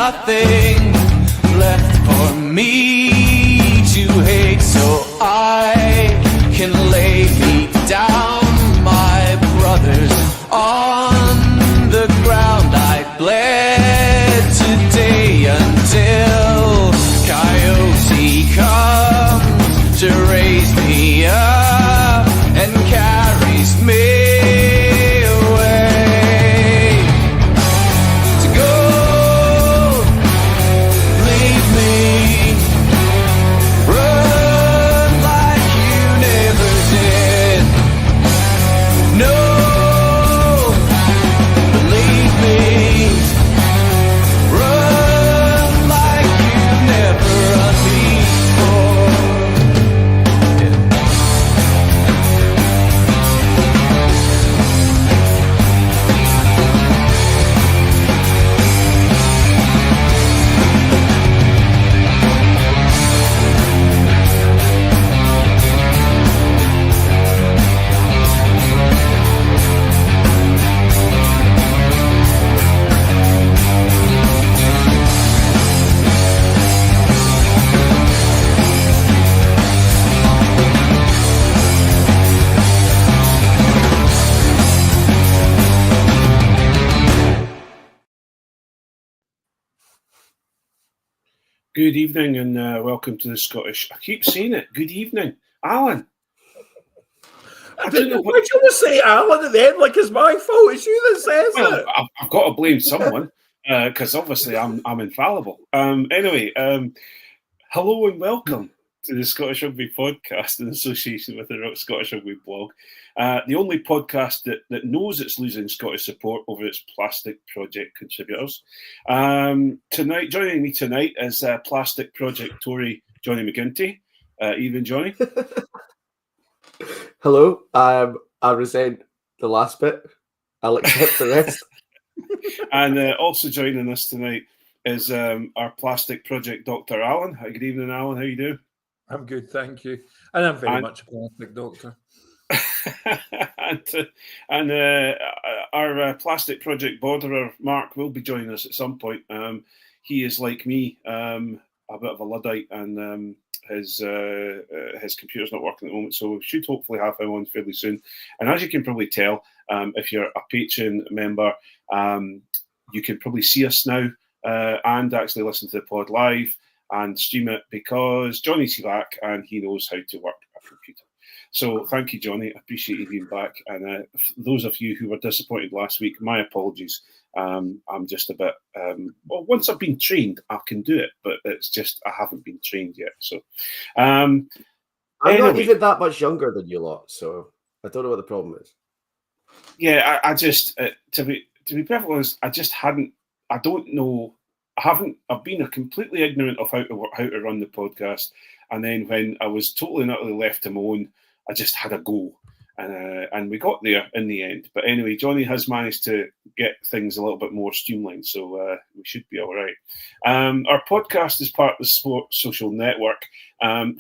nothing left for me to hate, so I can lay me down, my brothers, on the ground. I bled today until Coyote comes to raise me up and carries me Good evening and welcome to the Scottish. I keep saying it. Good evening, Allan. I don't know. Why do you want to say Allan at the end like it's my fault? It's you that says it. I've got to blame someone because obviously I'm infallible. Anyway, hello and welcome to the Scottish Rugby podcast in association with the Scottish Rugby blog. The only podcast that knows it's losing Scottish support over its plastic project contributors. Tonight, joining me tonight is plastic project Tory Jonny McGinty. Even Jonny. Hello. I resent the last bit. I'll accept the rest. And also joining us tonight is our plastic project Dr. Allan. Good evening, Allan. How you doing? I'm good, thank you. And I'm very much a plastic doctor. and our plastic project borderer Mark will be joining us at some point. He is like me, a bit of a Luddite, and his computer's not working at the moment, so we should hopefully have him on fairly soon. And as you can probably tell, if you're a Patreon member, you can probably see us now and actually listen to the pod live and stream it because Jonny's back and he knows how to work a computer. So thank you, Jonny. I appreciate you being back. And those of you who were disappointed last week, my apologies. I'm just a bit... once I've been trained, I can do it, but it's just I haven't been trained yet. So I'm anyway, not even that much younger than you lot, so I don't know what the problem is. Yeah, I just... to be perfectly honest, I just hadn't... I don't know... I've been completely ignorant of how to run the podcast, and then when I was totally and utterly left to my own, I just had a go, and we got there in the end. But anyway, Jonny has managed to get things a little bit more streamlined, so we should be all right. Our podcast is part of the Sport Social Network,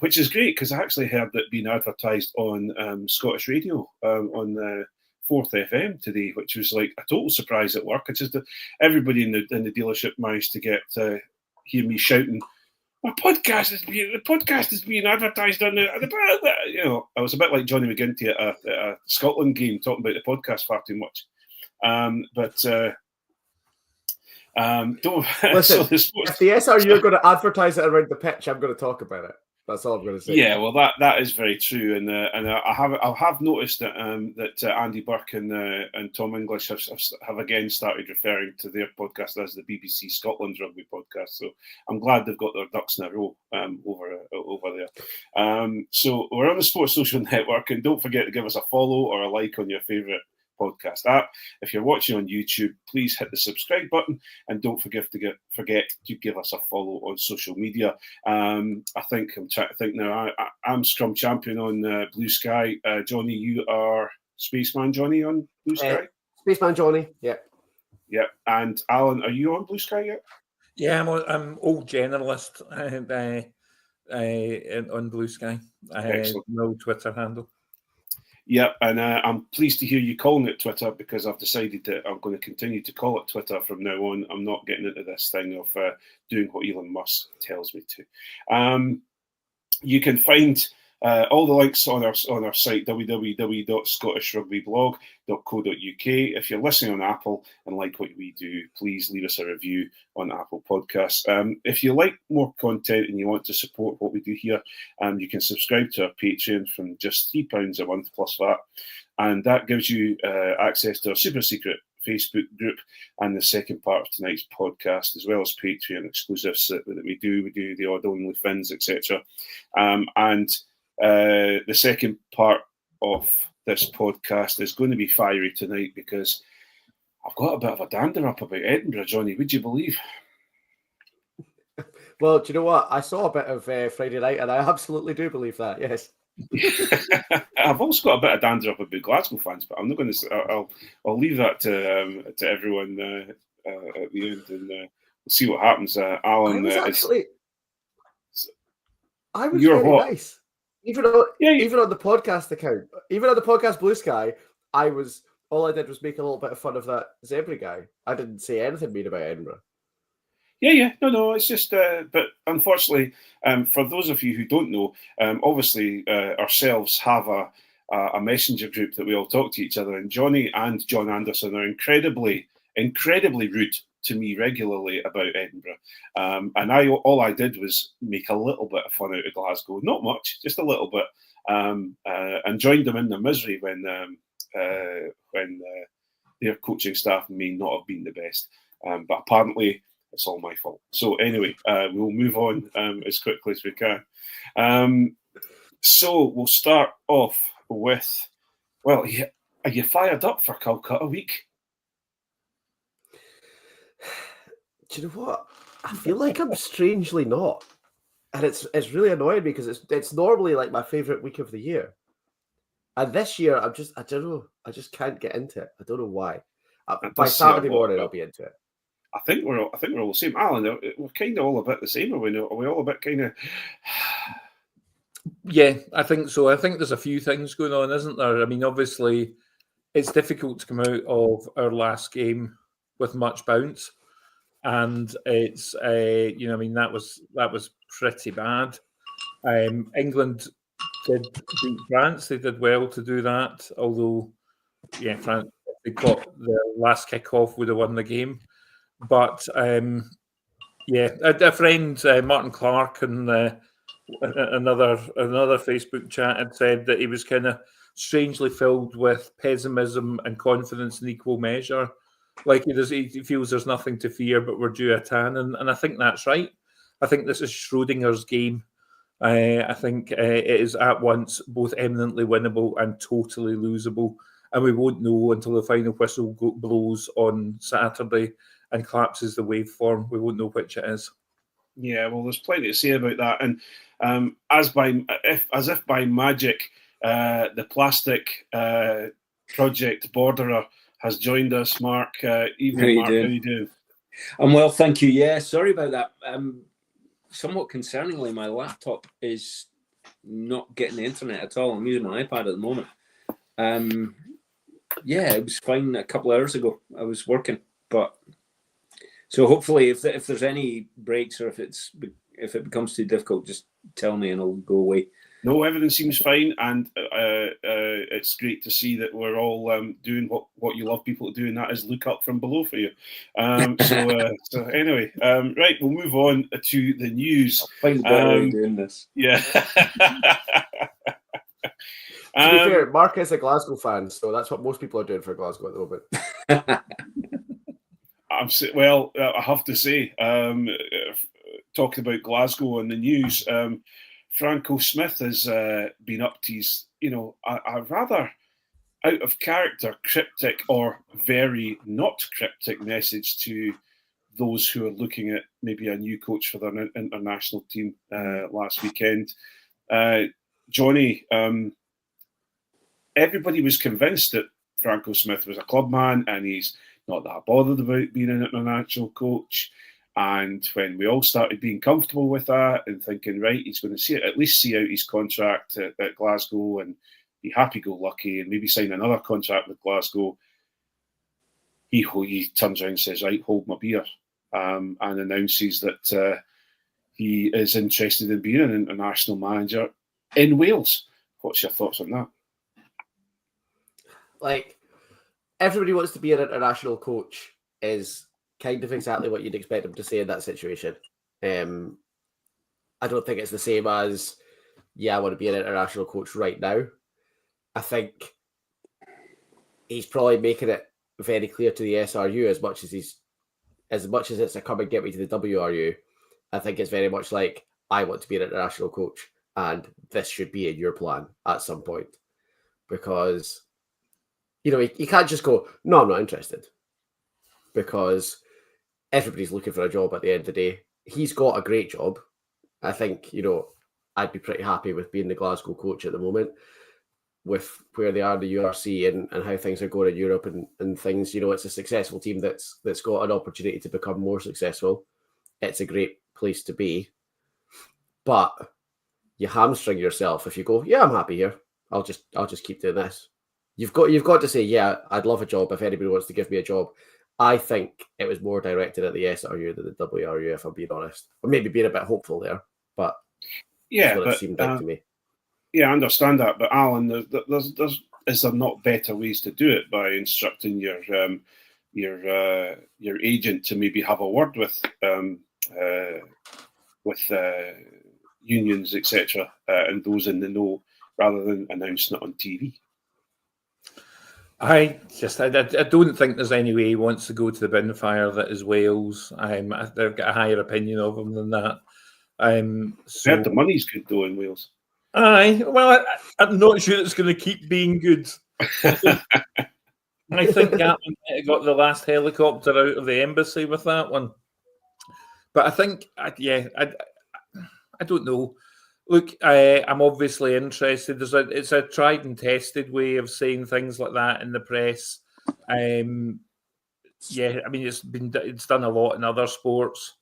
which is great because I actually heard that being advertised on Scottish Radio on 4th FM today, which was like a total surprise at work. It's just that everybody in the dealership managed to get hear me shouting, the podcast is being advertised on the I was a bit like Jonny McGinty at a Scotland game talking about the podcast far too much. Don't listen. If the SRU are going to advertise it around the pitch, I'm going to talk about it. That's all I'm going to say. Yeah, well, that is very true, and I have noticed that Andy Burke and Tom English have again started referring to their podcast as the BBC Scotland's rugby podcast. So I'm glad they've got their ducks in a row over there. So we're on the Sports Social Network, and don't forget to give us a follow or a like on your favourite podcast app. If you're watching on YouTube, please hit the subscribe button and don't forget to give us a follow on social media. I think I'm trying to think now. I'm Scrum Champion on Blue Sky. Jonny, you are Spaceman Jonny on Blue Sky? Spaceman Jonny, yeah. Yeah. And Allan, are you on Blue Sky yet? Yeah, I'm old generalist on Blue Sky. No Twitter handle. Yep, and I'm pleased to hear you calling it Twitter, because I've decided that I'm going to continue to call it Twitter from now on. I'm not getting into this thing of doing what Elon Musk tells me to. You can find all the links on our site, www.scottishrugbyblog.co.uk. If you're listening on Apple and like what we do, please leave us a review on Apple Podcasts. If you like more content and you want to support what we do here, you can subscribe to our Patreon from just £3 a month plus VAT, and that gives you access to our super secret Facebook group and the second part of tonight's podcast, as well as Patreon exclusives that we do. We do the odd OnlyFins, etc. And the second part of this podcast is going to be fiery tonight, because I've got a bit of a dander up about Edinburgh, Jonny. Would you believe? Well, do you know what? I saw a bit of Friday night, and I absolutely do believe that. Yes. I've also got a bit of dander up about Glasgow fans, but I'm not going to. I'll leave that to everyone at the end, and we'll see what happens. Alan, I was you're very what? nice. Even on the podcast account, even on the podcast Blue Sky, all I did was make a little bit of fun of that zebra guy. I didn't say anything mean about Edinburgh. Yeah. No, it's just, but unfortunately, for those of you who don't know, obviously ourselves have a messenger group that we all talk to each other, and Jonny and John Anderson are incredibly rude to me regularly about Edinburgh. And all I did was make a little bit of fun out of Glasgow, not much, just a little bit, and joined them in their misery when their coaching staff may not have been the best. But apparently, it's all my fault. So anyway, we'll move on as quickly as we can. So we'll start off with, well, are you fired up for Calcutta week? Do you know what? I feel like I'm strangely not, and it's really annoying because it's normally like my favorite week of the year, and this year I don't know, I just can't get into it. I don't know why. By Saturday morning, I'll be into it. I think we're all the same. Alan, we're kind of all a bit the same. Are we all a bit kind of? Yeah, I think so. I think there's a few things going on, isn't there? I mean, obviously, it's difficult to come out of our last game with much bounce, and it's I mean that was pretty bad. England did beat France. They did well to do that. Although, yeah, France, if they got the last kick-off, would have won the game. But a friend, Martin Clark, and another Facebook chat had said that he was kind of strangely filled with pessimism and confidence in equal measure. Like he feels there's nothing to fear, but we're due a tan, and I think that's right. I think this is Schrodinger's game. I think it is at once both eminently winnable and totally losable, and we won't know until the final whistle blows on Saturday and collapses the waveform. We won't know which it is. Yeah, well, there's plenty to say about that, and as if by magic, the plastic project borderer has joined us. Mark, evening, Mark. How you doing? I'm well, thank you. Yeah, sorry about that. Somewhat concerningly, my laptop is not getting the internet at all. I'm using my iPad at the moment. Yeah, it was fine a couple of hours ago. I was working, but so hopefully, if there's any breaks or if it becomes too difficult, just tell me and I'll go away. No, everything seems fine, and it's great to see that we're all doing what you love people to do, and that is look up from below for you. So anyway, right, we'll move on to the news. I'll find a better way of doing this. Yeah. To be fair, Mark is a Glasgow fan, so that's what most people are doing for Glasgow at the moment. Well, I have to say, talking about Glasgow on the news, Franco Smith has been up to his, a rather out of character, cryptic or very not cryptic message to those who are looking at maybe a new coach for their international team last weekend. Jonny, everybody was convinced that Franco Smith was a club man and he's not that bothered about being an international coach. And when we all started being comfortable with that and thinking, right, he's going to at least see out his contract at Glasgow and, be happy-go-lucky and maybe sign another contract with Glasgow, he turns around and says, right, hold my beer, and announces that he is interested in being an international manager in Wales. What's your thoughts on that? Like, everybody wants to be an international coach is kind of exactly what you'd expect him to say in that situation. I don't think it's the same as, I want to be an international coach right now. I think he's probably making it very clear to the SRU as much as it's a come and get me to the WRU. I think it's very much like, I want to be an international coach, and this should be in your plan at some point. Because, you can't just go, no, I'm not interested. Because everybody's looking for a job at the end of the day. He's got a great job. I think, I'd be pretty happy with being the Glasgow coach at the moment, with where they are in the URC and how things are going in Europe and things. It's a successful team that's got an opportunity to become more successful. It's a great place to be. But you hamstring yourself if you go, I'm happy here. I'll just keep doing this. You've got to say, I'd love a job if anybody wants to give me a job. I think it was more directed at the SRU than the WRU, if I'm being honest. Or maybe being a bit hopeful there, but that's what it seemed like to me. Yeah, I understand that, but Alan, is there not better ways to do it by instructing your agent to maybe have a word with unions, etc., and those in the know, rather than announcing it on TV? I don't think there's any way he wants to go to the bin fire that is Wales. They've got a higher opinion of him than that. So the money's good though in Wales. Aye, well, I'm not sure it's going to keep being good. I think Gatland got the last helicopter out of the embassy with that one. But I think, I don't know. Look, I'm obviously interested. It's a tried and tested way of saying things like that in the press. It's done a lot in other sports.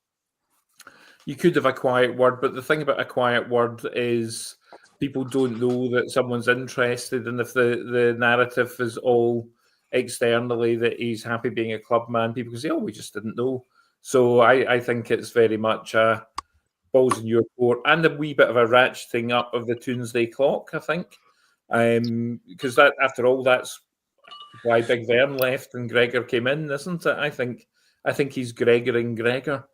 You could have a quiet word, but the thing about a quiet word is people don't know that someone's interested, and if the narrative is all externally that he's happy being a club man, people can say, we just didn't know. So I think it's very much a balls in your court, and a wee bit of a ratcheting up of the Tuesday clock, I think. Because that, after all, that's why Big Vern left and Gregor came in, isn't it? I think he's Gregoring Gregor.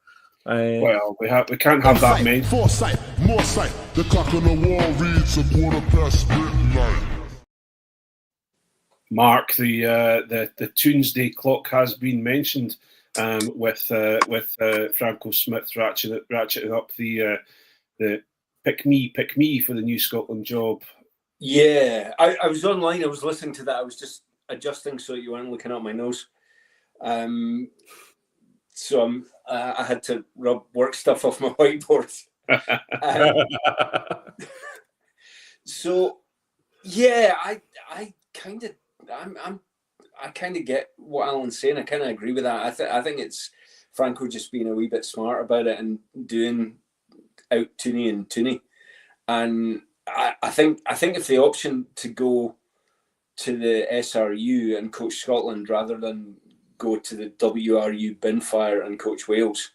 Well, we can't have that many. Foresight, more sight. The clock on the wall reads midnight. Mark, the Tuesday clock has been mentioned, with Franco Smith ratcheting up the pick me for the New Scotland job. Yeah, I was online. I was listening to that. I was just adjusting so you weren't looking at my nose. So I had to rub work stuff off my whiteboard. So yeah, I kind of get what Alan's saying. I kind of agree with that. I think it's Franco just being a wee bit smart about it and doing out Tooney and Tooney. And I think if the option to go to the SRU and coach Scotland rather than go to the WRU Binfire and coach Wales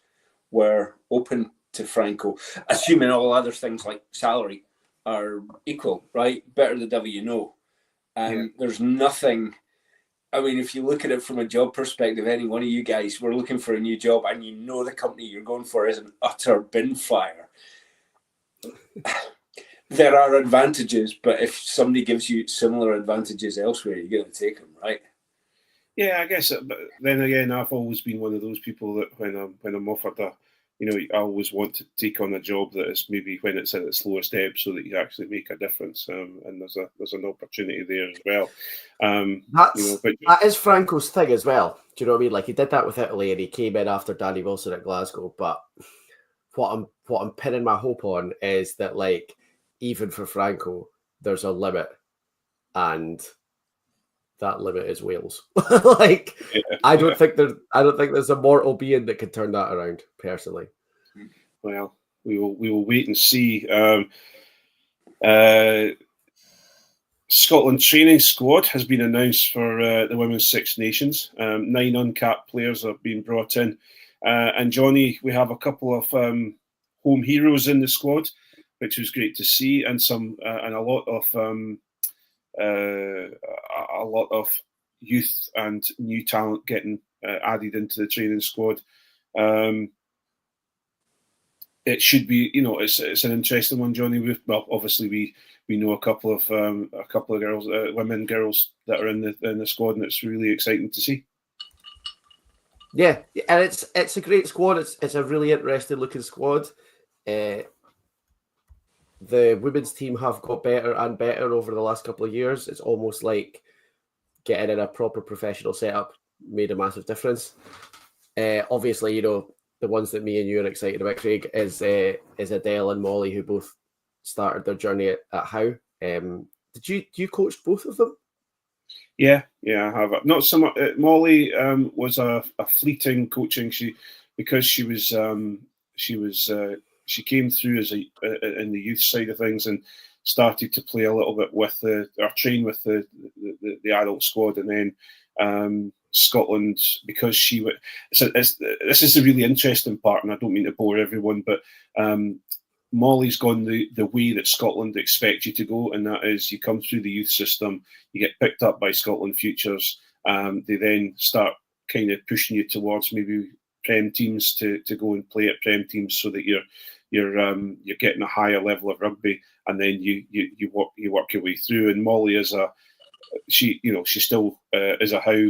were open to Franco, assuming all other things like salary are equal, right? Better the devil you know. There's nothing. I mean, if you look at it from a job perspective, any one of you guys were looking for a new job and you know the company you're going for is an utter bin fire. There are advantages, but if somebody gives you similar advantages elsewhere, you're going to take them, right? Yeah, I guess. But then again, I've always been one of those people that when I'm offered I always want to take on a job that is maybe when it's at its lowest ebb, so that you actually make a difference. And there's an opportunity there as well. That is Franco's thing as well. Do you know what I mean? Like, he did that with Italy, and he came in after Danny Wilson at Glasgow. But what I'm pinning my hope on is that, like, even for Franco, there's a limit, and that limit is Wales. I don't think there's a mortal being that can turn that around, personally. Well, we will wait and see. Scotland training squad has been announced for the Women's Six Nations. 9 uncapped players have been brought in. And Jonny, we have a couple of home heroes in the squad, which was great to see, and a lot of youth and new talent getting added into the training squad. It should be, it's an interesting one, Jonny. Obviously we know a couple of girls, women girls that are in the squad, and it's really exciting to see. Yeah, and it's a great squad. It's a really interesting looking squad. The women's team have got better and better over the last couple of years. It's almost like getting in a proper professional setup made a massive difference. Obviously, the ones that me and you are excited about, Craig, is Adele and Molly, who both started their journey at Howe. Did you coach both of them? Yeah, I have. Not so much. Molly was a fleeting coaching. She came through in the youth side of things and started to play a little bit train with the adult squad, and then Scotland, because this is the really interesting part, and I don't mean to bore everyone, but Molly's gone the way that Scotland expect you to go, and that is you come through the youth system, you get picked up by Scotland Futures, they then start kind of pushing you towards maybe Prem teams to go and play at Prem teams, so that you're getting a higher level of rugby, and then you work your way through. And Molly is she still is a Howe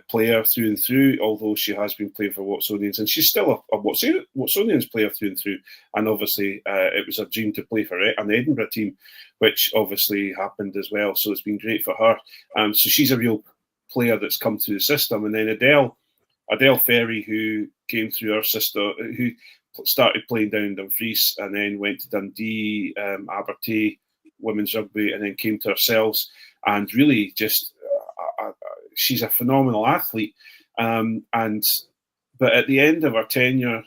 player through and through, although she has been playing for Watsonians, and she's still a Watsonians player through and through. And obviously, it was a dream to play for an Edinburgh team, which obviously happened as well. So it's been great for her. So she's a real player that's come through the system. And then Adele Ferry, who came through our sister, who started playing down in Dumfries and then went to Dundee, Abertay, women's rugby, and then came to ourselves, and really just she's a phenomenal athlete. But at the end of her tenure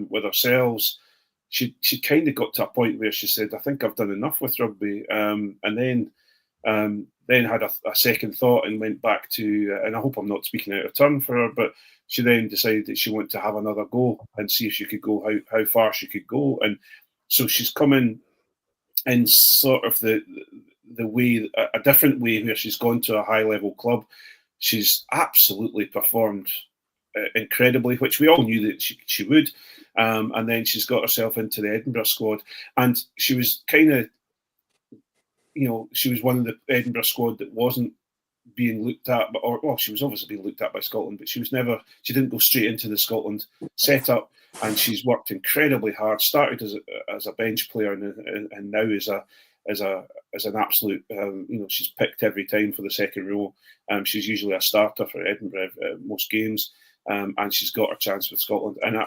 with ourselves, she kind of got to a point where she said, "I think I've done enough with rugby," and then had a second thought and went back to, and I hope I'm not speaking out of turn for her, but she then decided that she wanted to have another go and see if she could go, how far she could go. And so she's come in sort of the way, a different way, where she's gone to a high level club. She's absolutely performed incredibly, which we all knew that she would. And then she's got herself into the Edinburgh squad, and she was kind of, she was one of the Edinburgh squad that wasn't being looked at, she was obviously being looked at by Scotland, but she didn't go straight into the Scotland setup, and she's worked incredibly hard. Started as a bench player, and now is an absolute, she's picked every time for the second row. She's usually a starter for Edinburgh most games, and she's got her chance with Scotland. And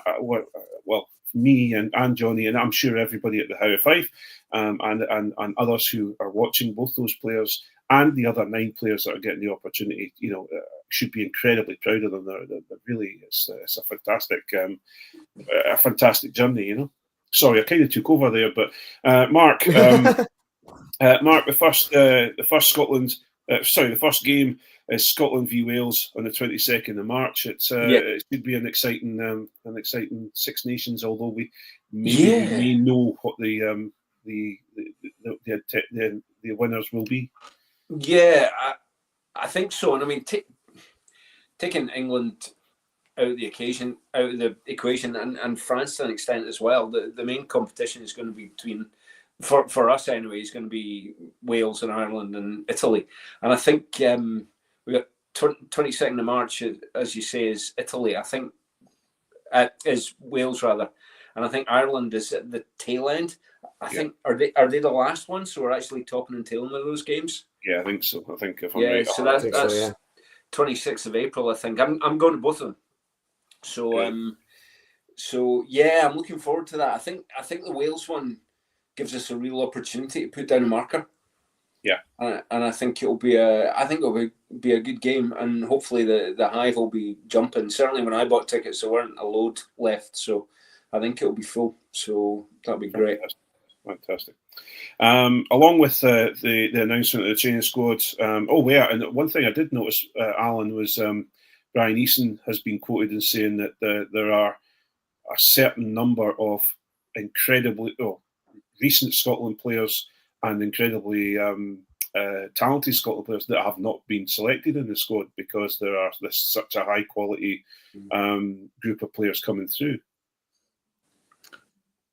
me and Jonny, and I'm sure everybody at the Howe Five, and others who are watching, both those players and the other 9 players that are getting the opportunity, should be incredibly proud of them. They're really, it's a fantastic journey. Sorry, I kind of took over there, but Mark, Mark, the first game is Scotland v Wales on the 22nd of March. It should be an exciting Six Nations. Although we may know what the winners will be. Yeah, I think so. And I mean, taking England out of the equation, and France to an extent as well. The main competition is going to be between, for us anyway, is going to be Wales and Ireland and Italy. And I think we got 22nd of March, as you say, is Italy. I think is Wales rather, and I think Ireland is at the tail end. I think are they the last one? So we're actually topping and tailing of those games. Yeah, I think so. I think if I'm right. So that's 26th of April. I think I'm going to both of them. So so yeah, I'm looking forward to that. I think the Wales one gives us a real opportunity to put down a marker. Yeah, and I think it'll be a good game, and hopefully the hive will be jumping. Certainly, when I bought tickets, there weren't a load left, so I think it'll be full. So that'll be great. Fantastic. Along with the announcement of the training squad. And one thing I did notice, Alan, was Brian Eason has been quoted in saying that there are a certain number of incredibly recent Scotland players and incredibly talented Scotland players that have not been selected in the squad because there's such a high quality group of players coming through.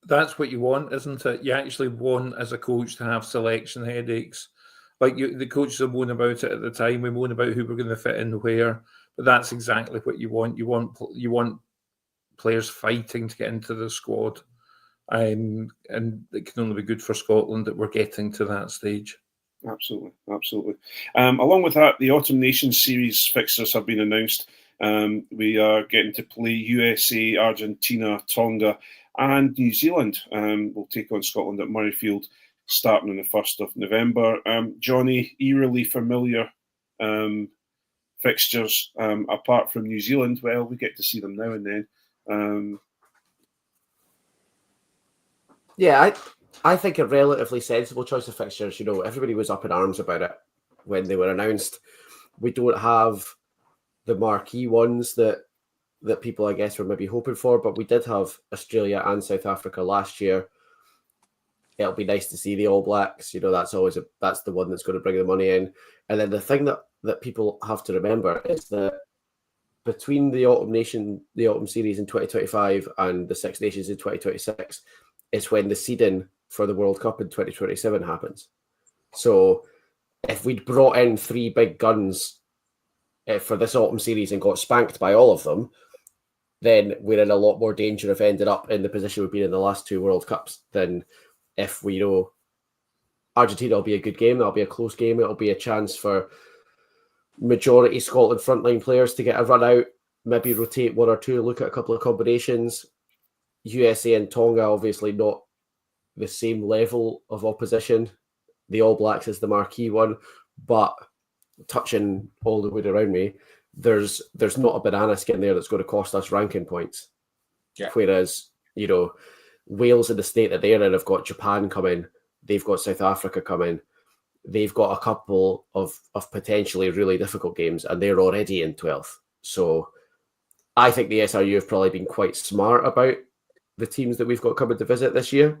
That's what you want, isn't it? You actually want, as a coach, to have selection headaches. Like the coaches have moaned about it at the time. We moan about who we're going to fit in where, but that's exactly what you want. You want players fighting to get into the squad, and it can only be good for Scotland that we're getting to that stage. Absolutely. Along with that, the Autumn Nations Series fixtures have been announced. We are getting to play USA, Argentina, Tonga, and New Zealand. We'll take on Scotland at Murrayfield starting on the 1st of November. Jonny, eerily familiar fixtures. Apart from New Zealand, well, we get to see them now and then. I think a relatively sensible choice of fixtures. You know, everybody was up in arms about it when they were announced. We don't have the marquee ones that people, I guess, were maybe hoping for, but we did have Australia and South Africa last year. It'll be nice to see the All Blacks. You know, that's the one that's going to bring the money in. And then the thing that people have to remember is that between the Autumn Series in 2025 and the Six Nations in 2026 is when the seeding for the World Cup in 2027 happens. So if we'd brought in three big guns for this Autumn Series and got spanked by all of them, then we're in a lot more danger of ending up in the position we've been in the last two World Cups than if we know Argentina will be a good game, that'll be a close game, it'll be a chance for majority Scotland frontline players to get a run out, maybe rotate one or two, look at a couple of combinations. USA and Tonga, obviously not the same level of opposition. The All Blacks is the marquee one, but touching all the wood around me, there's not a banana skin there that's going to cost us ranking points. Yeah. Whereas, you know, Wales in the state that they're in have got Japan coming, they've got South Africa coming, they've got a couple of potentially really difficult games, and they're already in 12th. So I think the SRU have probably been quite smart about the teams that we've got coming to visit this year.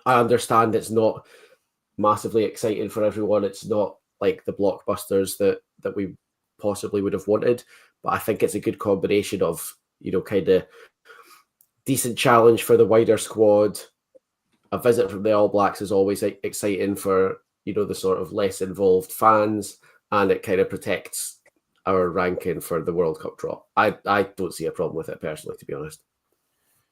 I understand it's not massively exciting for everyone. It's not like the blockbusters that we possibly would have wanted, but I think it's a good combination of, you know, kind of decent challenge for the wider squad. A visit from the All Blacks is always exciting for, you know, the sort of less involved fans, and it kind of protects our ranking for the World Cup draw. I don't see a problem with it personally, to be honest.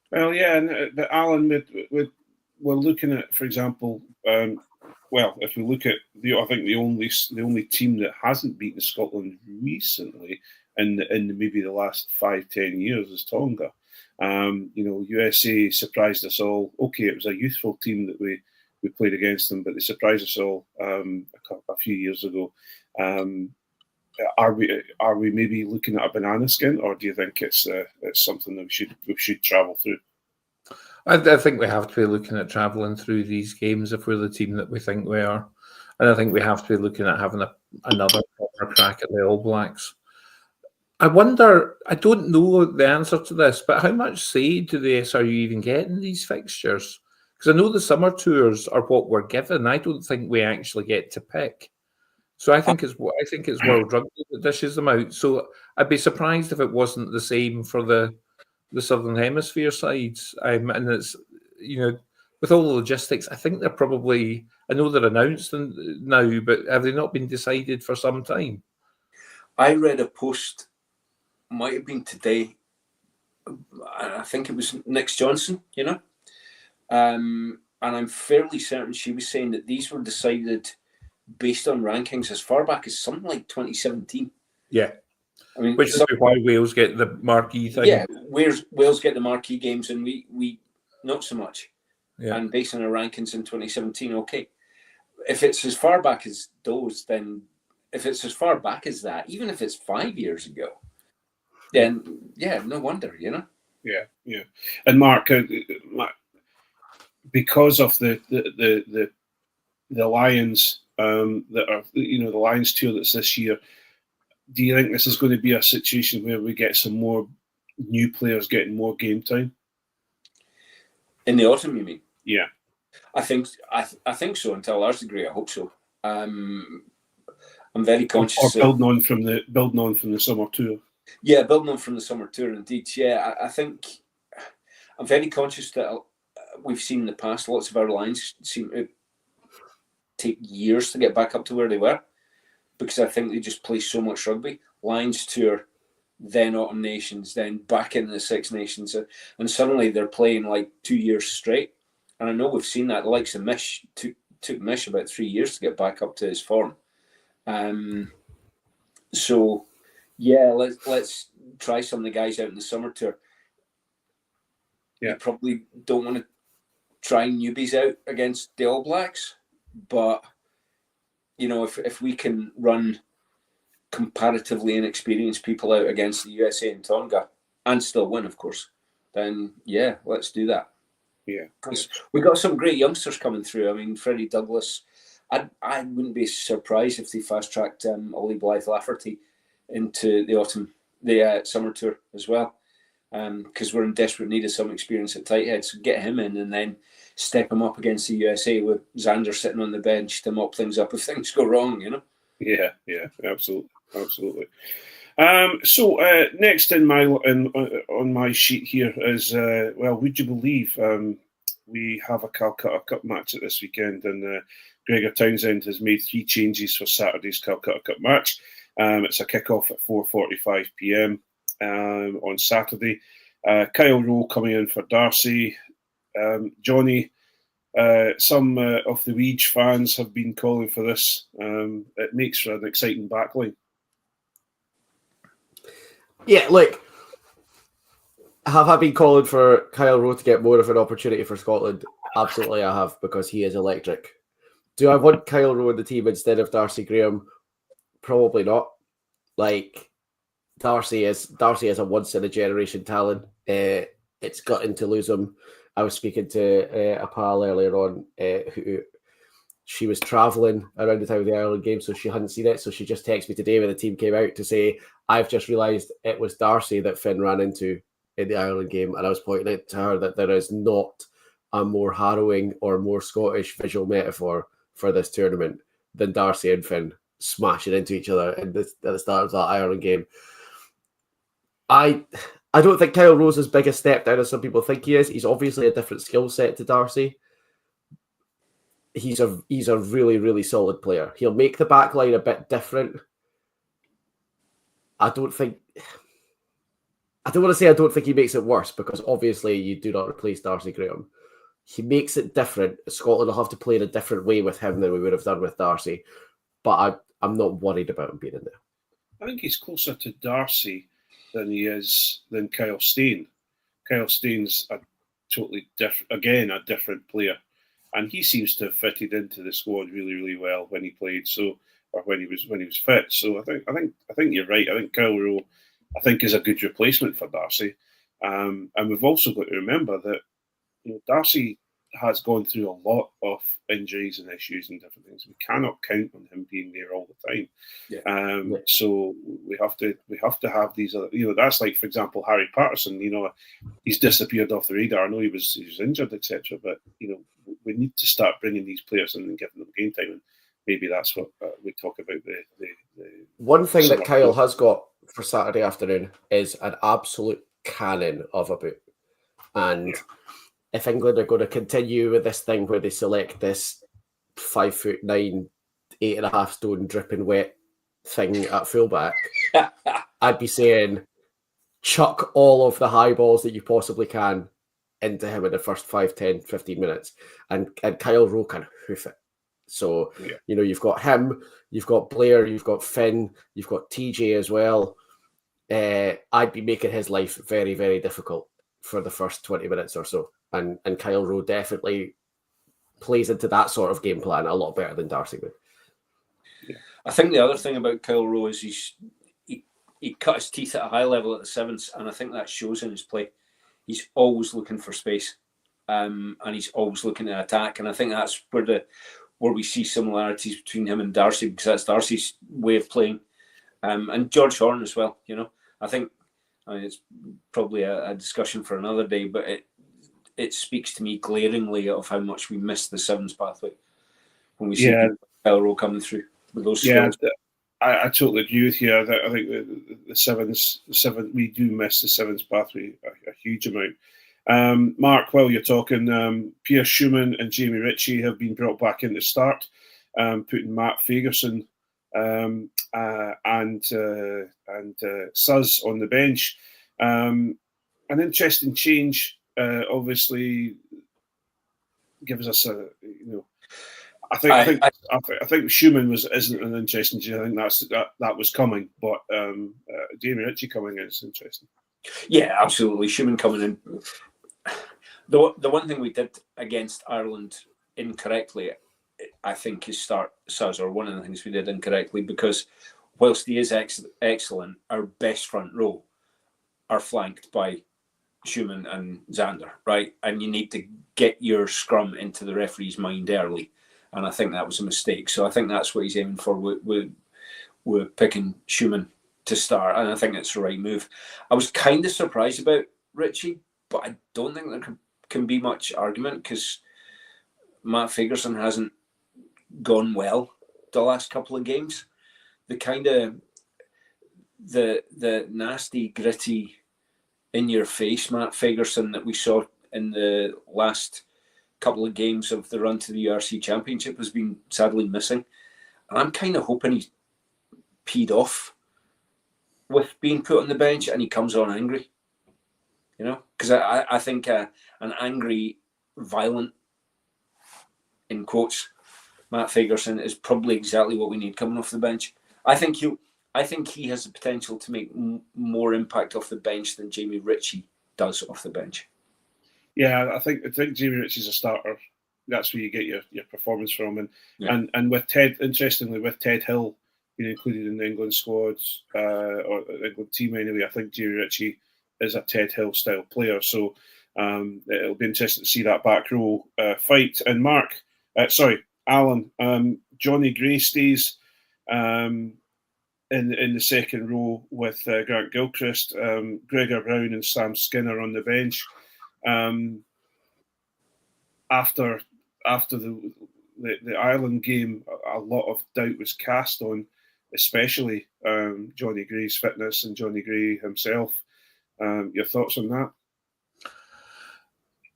Well, yeah, but Alan, we're looking at, for example, if we look at I think the only team that hasn't beaten Scotland recently in maybe the last 5-10 years is Tonga. You know, USA surprised us all. Okay, it was a youthful team that we played against them, but they surprised us all a few years ago. Are we maybe looking at a banana skin, or do you think it's something that we should travel through? I think we have to be looking at travelling through these games if we're the team that we think we are, and I think we have to be looking at having another proper crack at the All Blacks. I wonder, I don't know the answer to this, but how much say do the SRU even get in these fixtures? Because I know the summer tours are what we're given. I don't think we actually get to pick. So I think it's World Rugby that dishes them out. So I'd be surprised if it wasn't the same for the Southern Hemisphere sides. And it's, you know, with all the logistics, I think they're probably, I know they're announced now, but have they not been decided for some time? I read a post, might have been today, I think it was Nick Johnson, you know, and I'm fairly certain she was saying that these were decided based on rankings as far back as something like 2017. Yeah. I mean, which is why Wales get the marquee thing. Yeah, Wales get the marquee games and we not so much. Yeah. And based on our rankings in 2017, okay. If it's as far back as those, then if it's as far back as that, even if it's 5 years ago, then yeah, no wonder, you know. Yeah. And Mark, because of the Lions that are, the Lions tour that's this year, do you think this is going to be a situation where we get some more new players getting more game time in the autumn? You mean? Yeah, I think so. Until a large degree, I hope so. I'm very conscious. Or building on from the summer tour. Yeah, building on from the summer tour, indeed. Yeah, I think I'm very conscious that we've seen in the past lots of our lines seem to take years to get back up to where they were, because I think they just play so much rugby. Lions tour, then Autumn Nations, then back into the Six Nations, and suddenly they're playing like 2 years straight. And I know we've seen that. The likes of Mish took Mish about 3 years to get back up to his form. So yeah, let's try some of the guys out in the summer tour. Yeah, you probably don't want to try newbies out against the All Blacks, but if we can run comparatively inexperienced people out against the USA and Tonga and still win, of course, then yeah, let's do that. Yeah, because we got some great youngsters coming through. I mean, Freddie Douglas. I wouldn't be surprised if they fast tracked Ollie Blythe Lafferty into the summer tour as well, because we're in desperate need of some experience at tight head. So get him in and then step him up against the USA with Xander sitting on the bench to mop things up if things go wrong. Yeah, absolutely. So next on my sheet here is would you believe we have a Calcutta Cup match at this weekend, and Gregor Townsend has made 3 changes for Saturday's Calcutta Cup match. It's a kick-off at 4:45 p.m. On Saturday. Kyle Rowe coming in for Darcy. Jonny, some of the Weege fans have been calling for this. It makes for an exciting backline. Yeah, look, have I been calling for Kyle Rowe to get more of an opportunity for Scotland? Absolutely, I have, because he is electric. Do I want Kyle Rowe in the team instead of Darcy Graham? Probably not. Like, Darcy is a once in a generation talent. It's gutting to lose him. I was speaking to a pal earlier on who she was travelling around the time of the Ireland game, so she hadn't seen it. So she just texted me today when the team came out to say, I've just realised it was Darcy that Finn ran into in the Ireland game. And I was pointing out to her that there is not a more harrowing or more Scottish visual metaphor for this tournament than Darcy and Finn smashing into each other at the start of that Ireland game. I don't think Kyle Rowe's as big a step down as some people think he is. He's obviously a different skill set to Darcy. He's a really, really solid player. He'll make the back line a bit different. I don't want to say I don't think he makes it worse, because obviously you do not replace Darcy Graham. He makes it different. Scotland will have to play in a different way with him than we would have done with Darcy. But I'm not worried about him being in there. I think he's closer to Darcy than Kyle Stein. Kyle Stein's a totally different player, and he seems to have fitted into the squad really, really well when he played. Or when he was fit. So I think you're right. I think Kyle Rowe, is a good replacement for Darcy. And we've also got to remember that Darcy has gone through a lot of injuries and issues and different things. We cannot count on him being there all the time. Yeah. So we have to have these other, that's like, for example, Harry Patterson, he's disappeared off the radar. I know he was injured, etc. But we need to start bringing these players in and giving them game time. And maybe that's what we talk about. The one thing that Kyle has got for Saturday afternoon is an absolute cannon of a boot. And if England are going to continue with this thing where they select this 5'9", 8.5 stone dripping wet thing at fullback, I'd be saying chuck all of the high balls that you possibly can into him in the first 5, 10, 15 minutes. And Kyle Rowe can hoof it. So, you've got him, you've got Blair, you've got Finn, you've got TJ as well. I'd be making his life very, very difficult for the first 20 minutes or so. And Kyle Rowe definitely plays into that sort of game plan a lot better than Darcy would. Yeah. I think the other thing about Kyle Rowe is he cut his teeth at a high level at the sevens, and I think that shows in his play. He's always looking for space. and he's always looking to attack. And I think that's where we see similarities between him and Darcy, because that's Darcy's way of playing, and George Horn as well. I think it's probably a discussion for another day, but it speaks to me glaringly of how much we miss the sevens pathway when we see Pellereau coming through with those skills. I totally agree with you. I think the sevens, we do miss the sevens pathway a huge amount. Mark, while you're talking, Pierre Schumann and Jamie Ritchie have been brought back in to start, putting Matt Fagerson and Suz on the bench. An interesting change, obviously, gives us I think Schumann isn't an interesting change. I think that was coming, but Jamie Ritchie coming in is interesting. Yeah, absolutely. Schumann coming in. The one thing we did against Ireland incorrectly, I think, is start Suz, or one of the things we did incorrectly, because whilst he is excellent, our best front row are flanked by Schumann and Zander, right? And you need to get your scrum into the referee's mind early. And I think that was a mistake. So I think that's what he's aiming for. We're picking Schumann to start, and I think it's the right move. I was kind of surprised about Ritchie, but I don't think there can be much argument, because Matt Fagerson hasn't gone well the last couple of games. The nasty, gritty, in your face Matt Fagerson that we saw in the last couple of games of the run to the URC Championship has been sadly missing. And I'm kind of hoping he's peed off with being put on the bench and he comes on angry. Because I think an angry, violent, in quotes, Matt Fagerson is probably exactly what we need coming off the bench. I think he has the potential to make more impact off the bench than Jamie Ritchie does off the bench. Yeah, I think Jamie Ritchie's a starter. That's where you get your performance from, and with Ted, interestingly, with Ted Hill being included in the England squads or England team anyway, I think Jamie Ritchie is a Ted Hill style player. So it'll be interesting to see that back row fight. And Allan, Jonny Gray stays in the second row with Grant Gilchrist, Gregor Brown and Sam Skinner on the bench. After the Ireland game, a lot of doubt was cast on, especially Jonny Gray's fitness and Jonny Gray himself. Your thoughts on that?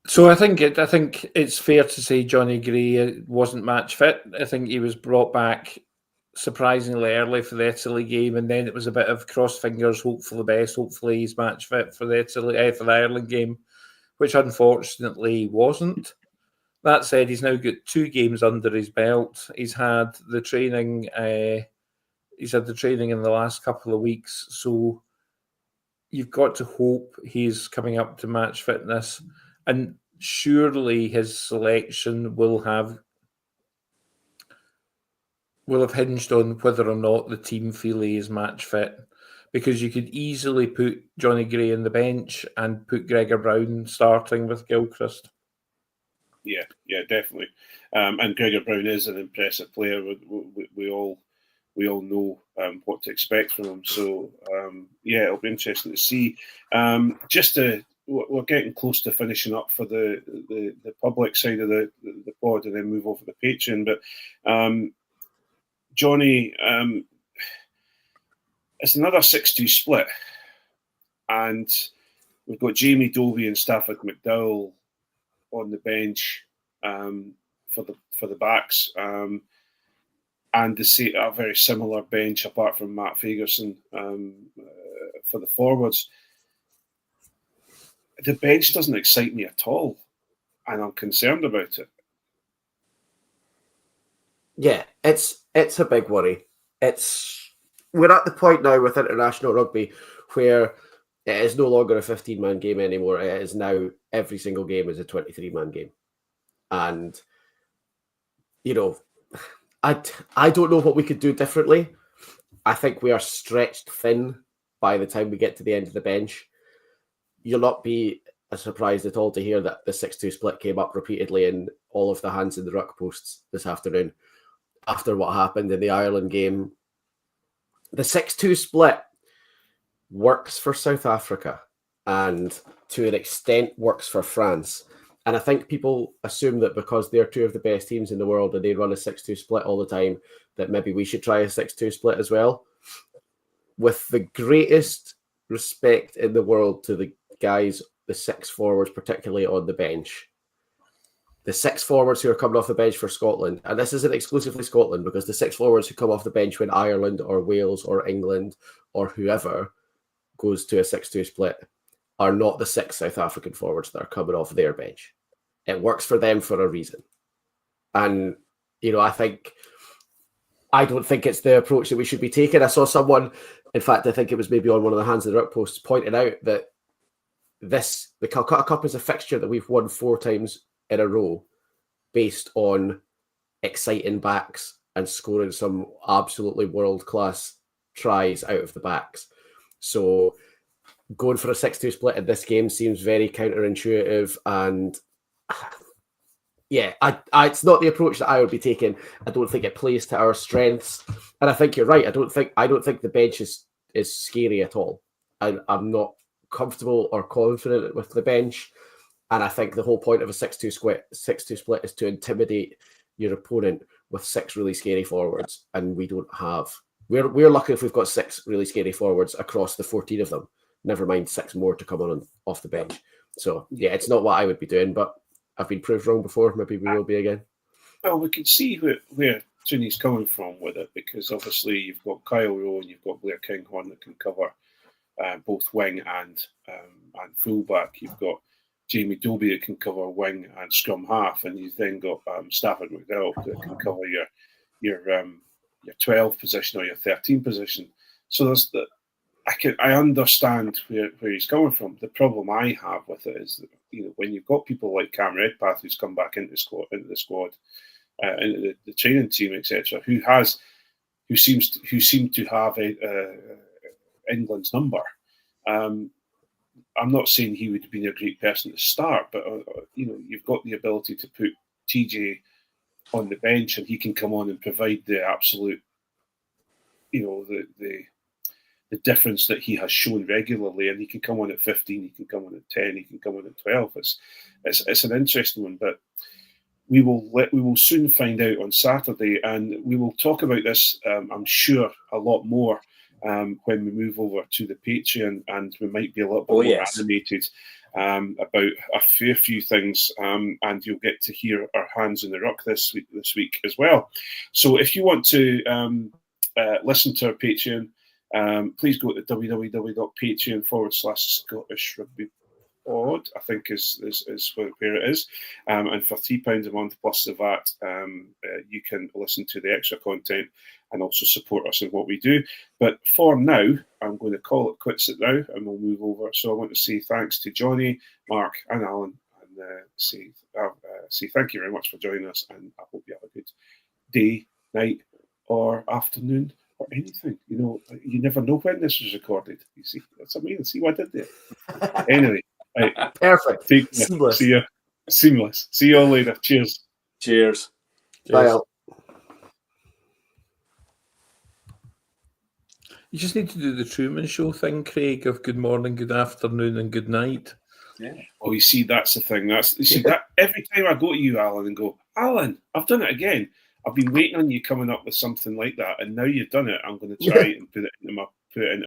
So I think it's fair to say Jonny Gray wasn't match fit. I think he was brought back surprisingly early for the Italy game, and then it was a bit of cross fingers, hope for the best. Hopefully he's match fit for the Ireland game, which unfortunately wasn't. That said, he's now got 2 games under his belt. He's had the training. He's had the training in the last couple of weeks, so you've got to hope he's coming up to match fitness, and surely his selection will have hinged on whether or not the team feel he is match fit, because you could easily put Jonny Gray on the bench and put Gregor Brown starting with Gilchrist. Yeah, definitely. And Gregor Brown is an impressive player. We all know what to expect from him. So it'll be interesting to see. We're getting close to finishing up for the public side of the pod, and then move over to Patreon. But Jonny, it's another 6-2 split, and we've got Jamie Dovey and Stafford McDowell on the bench for the backs, and a very similar bench apart from Matt Fagerson for the forwards. The bench doesn't excite me at all, and I'm concerned about it. Yeah, it's a big worry. We're at the point now with international rugby where it is no longer a 15-man game anymore. It is now every single game is a 23-man game. And, I don't know what we could do differently. I think we are stretched thin by the time we get to the end of the bench. You'll not be surprised at all to hear that the 6-2 split came up repeatedly in all of the hands in the ruck posts this afternoon after what happened in the Ireland game. The 6-2 split works for South Africa and to an extent works for France. And I think people assume that because they're two of the best teams in the world and they run a 6-2 split all the time, that maybe we should try a 6-2 split as well. With the greatest respect in the world to the guys, the 6 forwards, particularly on the bench. The 6 forwards who are coming off the bench for Scotland, and this isn't exclusively Scotland, because the 6 forwards who come off the bench when Ireland or Wales or England or whoever goes to a 6-2 split are not the 6 South African forwards that are coming off their bench. It works for them for a reason. And, you know, I don't think it's the approach that we should be taking. I saw someone, in fact, I think it was maybe on one of the Hands of the Ruck posts, pointing out that the Calcutta Cup is a fixture that we've won 4 times in a row based on exciting backs and scoring some absolutely world-class tries out of the backs. So going for a 6-2 split in this game seems very counterintuitive, and yeah, it's not the approach that I would be taking. I don't think it plays to our strengths, and I think you're right. I don't think the bench is scary at all. I'm not comfortable or confident with the bench, and I think the whole point of a 6-2 split is to intimidate your opponent with 6 really scary forwards, and we don't have. We're lucky if we've got 6 really scary forwards across the 14 of them. Never mind 6 more to come on off the bench. So yeah, it's not what I would be doing, but I've been proved wrong before. Maybe we will be again. Well, we can see where Jonny's coming from with it, because obviously you've got Kyle Rowe and you've got Blair Kinghorn that can cover both wing and fullback. You've got Jamie Dobie that can cover wing and scrum half, and you've then got Stafford McDowell that can cover your 12 position or your 13 position. So there's the. I understand where he's coming from. The problem I have with it is that, you know, when you've got people like Cam Redpath who's come back into the squad, into the training team, etc., who seem to have England's number. I'm not saying he would have been a great person to start, but you know, you've got the ability to put TJ on the bench and he can come on and provide the absolute, you know, the difference that he has shown regularly, and he can come on at 15, he can come on at 10, he can come on at 12. It's an interesting one, but we will soon find out on Saturday, and we will talk about this, I'm sure, a lot more when we move over to the Patreon, and we might be a little bit more animated about a fair few things, and you'll get to hear our Hands in the Ruck this week as well. So if you want to listen to our Patreon, please go to www.patreon.com/Scottish Rugby Pod, I think is where it is. And for £3 a month plus the VAT, you can listen to the extra content and also support us in what we do. But for now, I'm going to call it quits it now, and we'll move over. So I want to say thanks to Jonny, Mark, and Allan, and say thank you very much for joining us, and I hope you have a good day, night, or afternoon. Or anything, you know, you never know when this was recorded. You see, that's amazing. See what I did there. Anyway, right. Perfect. Seamless. See you. Seamless. See you all later. Cheers. Cheers. Bye. Al. You just need to do the Truman Show thing, Craig, of good morning, good afternoon, and good night. Yeah. Oh, you see, that's the thing. That every time I go to you, Allan, and go, Allan, I've done it again. I've been waiting on you coming up with something like that, and now you've done it. I'm going to try it and put it into